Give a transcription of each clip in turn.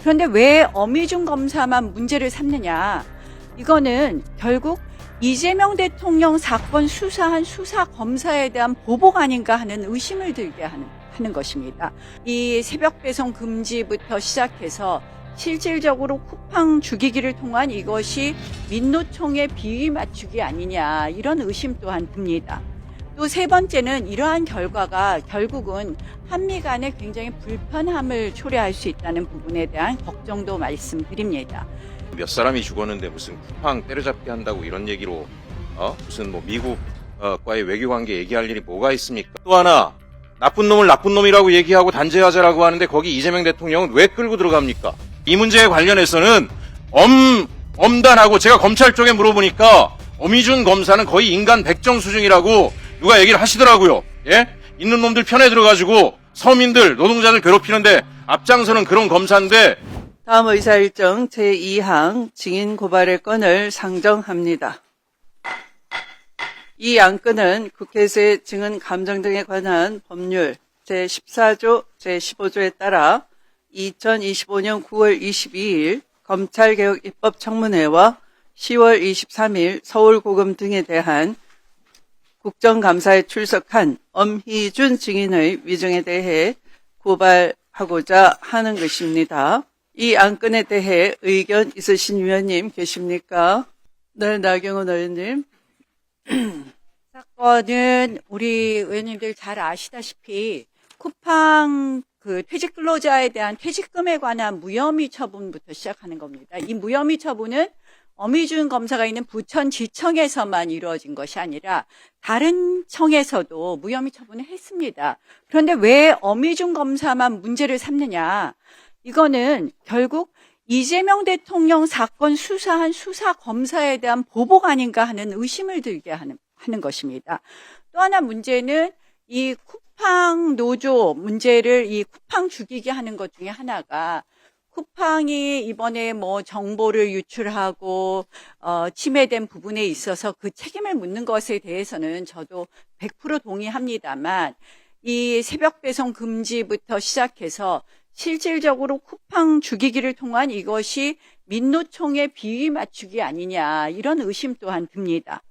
그런데 왜 어미중 검사만 문제를 삼느냐? 이거는 결국 이재명 대통령 사건 수사한 수사 검사에 대한 보복 아닌가 하는 의심을 들게 하는 것입니다. 이 새벽 배송 금지부터 시작해서 실질적으로 쿠팡 죽이기를 통한 이것이 민노총의 비위 맞추기 아니냐, 이런 의심 또한 듭니다. 또 세 번째는 이러한 결과가 결국은 한미 간에 굉장히 불편함을 초래할 수 있다는 부분에 대한 걱정도 말씀드립니다. 몇 사람이 죽었는데 무슨 쿠팡 때려잡기 한다고 이런 얘기로 무슨 뭐 미국과의 외교관계 얘기할 일이 뭐가 있습니까? 또 하나, 나쁜 놈을 나쁜 놈이라고 얘기하고 단죄하자라고 하는데 거기 이재명 대통령은 왜 끌고 들어갑니까? 이 문제에 관련해서는 엄단하고, 제가 검찰 쪽에 물어보니까 어미준 검사는 거의 인간 백정 수준이라고 누가 얘기를 하시더라고요. 예? 있는 놈들 편에 들어가지고 서민들, 노동자들 괴롭히는데 앞장서는 그런 검사인데. 다음 의사 일정 제2항 증인 고발의 건을 상정합니다. 이 안건은 국회에서의 증언 감정 등에 관한 법률 제14조 제15조에 따라 2025년 9월 22일 검찰개혁 입법청문회와 10월 23일 서울고검 등에 대한 국정감사에 출석한 엄희준 증인의 위증에 대해 고발하고자 하는 것입니다. 이 안건에 대해 의견 있으신 위원님 계십니까? 네, 나경원 의원님. 사건은 우리 의원님들 잘 아시다시피 쿠팡 퇴직 근로자에 대한 퇴직금에 관한 무혐의 처분부터 시작하는 겁니다. 이 무혐의 처분은 어미준 검사가 있는 부천지청에서만 이루어진 것이 아니라 다른 청에서도 무혐의 처분을 했습니다. 그런데 왜 어미준 검사만 문제를 삼느냐? 이거는 결국 이재명 대통령 사건 수사한 수사 검사에 대한 보복 아닌가 하는 의심을 들게 하는 것입니다. 또 하나 문제는 이 쿠팡 노조 문제를, 이 쿠팡 죽이게 하는 것 중에 하나가, 쿠팡이 이번에 뭐 정보를 유출하고 침해된 부분에 있어서 그 책임을 묻는 것에 대해서는 저도 100% 동의합니다만, 이 새벽 배송 금지부터 시작해서 실질적으로 쿠팡 죽이기를 통한 이것이 민노총의 비위 맞추기 아니냐, 이런 의심 또한 듭니다.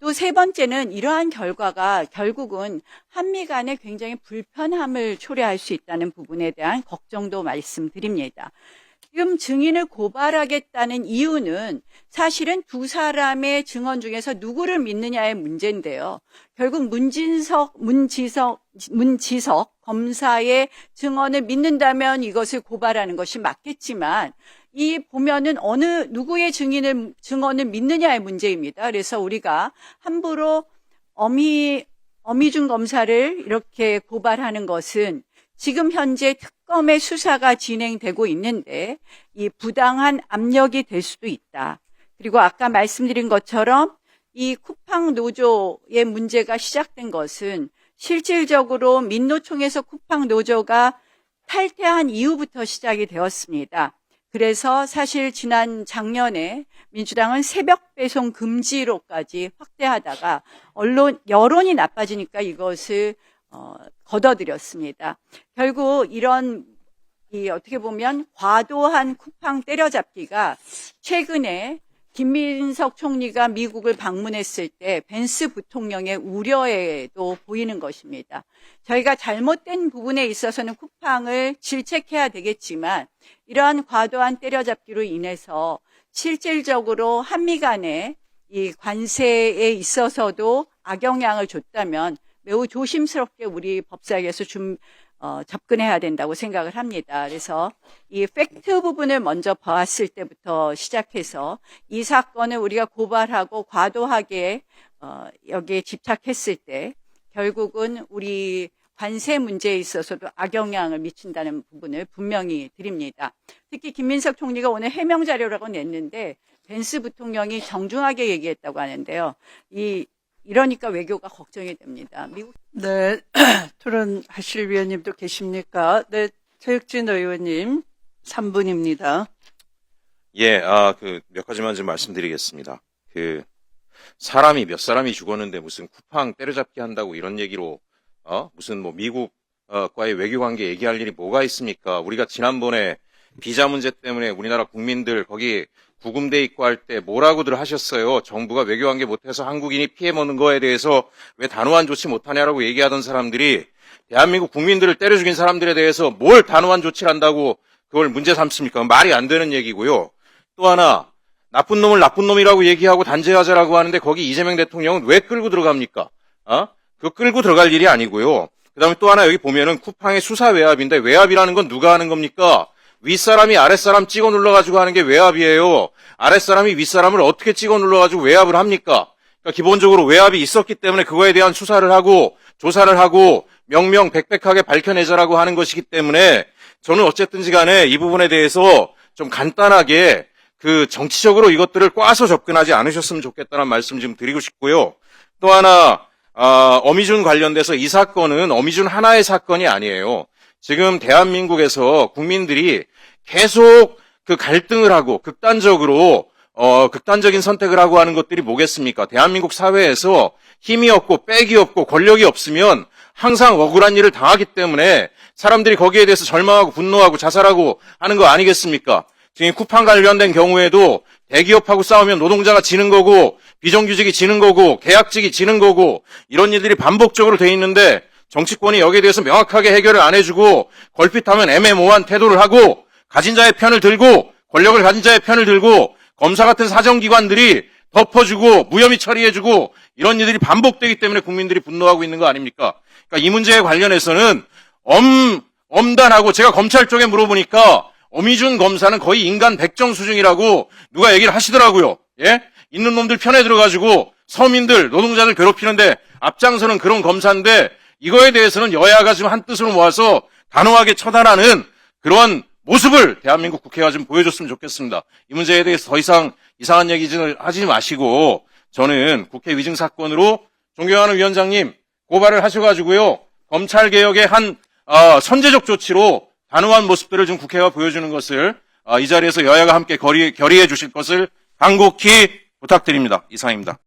또 세 번째는 이러한 결과가 결국은 한미 간에 굉장히 불편함을 초래할 수 있다는 부분에 대한 걱정도 말씀드립니다. 지금 증인을 고발하겠다는 이유는 사실은 두 사람의 증언 중에서 누구를 믿느냐의 문제인데요. 결국 문지석 검사의 증언을 믿는다면 이것을 고발하는 것이 맞겠지만, 이 보면은 어느 누구의 증언을 믿느냐의 문제입니다. 그래서 우리가 함부로 어미준 검사를 이렇게 고발하는 것은 지금 현재 특검의 수사가 진행되고 있는데 이 부당한 압력이 될 수도 있다. 그리고 아까 말씀드린 것처럼 이 쿠팡 노조의 문제가 시작된 것은 실질적으로 민노총에서 쿠팡 노조가 탈퇴한 이후부터 시작이 되었습니다. 그래서 사실 지난 작년에 민주당은 새벽 배송 금지로까지 확대하다가 여론이 나빠지니까 이것을 걷어들였습니다. 결국 이런 어떻게 보면 과도한 쿠팡 때려잡기가 최근에 김민석 총리가 미국을 방문했을 때 벤스 부통령의 우려에도 보이는 것입니다. 저희가 잘못된 부분에 있어서는 쿠팡을 질책해야 되겠지만, 이러한 과도한 때려잡기로 인해서 실질적으로 한미 간의 이 관세에 있어서도 악영향을 줬다면 매우 조심스럽게 우리 법사위에서 접근해야 된다고 생각을 합니다. 그래서 이 팩트 부분을 먼저 봤을 때부터 시작해서 이 사건을 우리가 고발하고 과도하게 여기에 집착했을 때 결국은 우리 관세 문제에 있어서도 악영향을 미친다는 부분을 분명히 드립니다. 특히 김민석 총리가 오늘 해명 자료라고 냈는데 벤스 부통령이 정중하게 얘기했다고 하는데요. 이러니까 외교가 걱정이 됩니다. 미국. 네, 토론하실 위원님도 계십니까? 네, 최혁진 의원님 3분입니다. 예, 몇 가지만 좀 말씀드리겠습니다. 사람이 몇 사람이 죽었는데 무슨 쿠팡 때려잡기 한다고 이런 얘기로 무슨 뭐 미국과의 외교관계 얘기할 일이 뭐가 있습니까? 우리가 지난번에 비자 문제 때문에 우리나라 국민들 거기 구금돼 있고 할 때 뭐라고들 하셨어요. 정부가 외교관계 못해서 한국인이 피해 보는 거에 대해서 왜 단호한 조치 못하냐라고 얘기하던 사람들이 대한민국 국민들을 때려 죽인 사람들에 대해서 뭘 단호한 조치를 한다고 그걸 문제 삼습니까? 말이 안 되는 얘기고요. 또 하나, 나쁜 놈을 나쁜 놈이라고 얘기하고 단죄하자라고 하는데 거기 이재명 대통령은 왜 끌고 들어갑니까? 그거 끌고 들어갈 일이 아니고요. 그 다음에 또 하나 여기 보면은 쿠팡의 수사 외압인데 외압이라는 건 누가 하는 겁니까? 윗사람이 아랫사람 찍어 눌러가지고 하는 게 외압이에요. 아랫사람이 윗사람을 어떻게 찍어 눌러가지고 외압을 합니까? 그러니까 기본적으로 외압이 있었기 때문에 그거에 대한 수사를 하고 조사를 하고 명명백백하게 밝혀내자라고 하는 것이기 때문에 저는 어쨌든지 간에 이 부분에 대해서 좀 간단하게 그 정치적으로 이것들을 꽈서 접근하지 않으셨으면 좋겠다는 말씀 좀 드리고 싶고요. 또 하나 어미준 관련돼서 이 사건은 어미준 하나의 사건이 아니에요. 지금 대한민국에서 국민들이 계속 그 갈등을 하고 극단적인 선택을 하고 하는 것들이 뭐겠습니까? 대한민국 사회에서 힘이 없고 빽이 없고 권력이 없으면 항상 억울한 일을 당하기 때문에 사람들이 거기에 대해서 절망하고 분노하고 자살하고 하는 거 아니겠습니까? 지금 쿠팡 관련된 경우에도 대기업하고 싸우면 노동자가 지는 거고 비정규직이 지는 거고 계약직이 지는 거고 이런 일들이 반복적으로 돼 있는데 정치권이 여기에 대해서 명확하게 해결을 안 해주고 걸핏하면 애매모호한 태도를 하고 가진 자의 편을 들고 권력을 가진 자의 편을 들고 검사 같은 사정기관들이 덮어주고 무혐의 처리해주고 이런 일들이 반복되기 때문에 국민들이 분노하고 있는 거 아닙니까? 그러니까 이 문제에 관련해서는 엄단하고 제가 검찰 쪽에 물어보니까 어미준 검사는 거의 인간 백정 수준이라고 누가 얘기를 하시더라고요. 예? 있는 놈들 편에 들어가지고 서민들, 노동자들 괴롭히는데 앞장서는 그런 검사인데 이거에 대해서는 여야가 지금 한뜻으로 모아서 단호하게 처단하는 그런 모습을 대한민국 국회가 좀 보여줬으면 좋겠습니다. 이 문제에 대해서 더 이상 이상한 얘기 좀 하지 마시고 저는 국회 위증 사건으로 존경하는 위원장님 고발을 하셔가지고요. 검찰개혁의 한 선제적 조치로 단호한 모습들을 좀 국회가 보여주는 것을 이 자리에서 여야가 함께 결의해 주실 것을 간곡히 부탁드립니다. 이상입니다.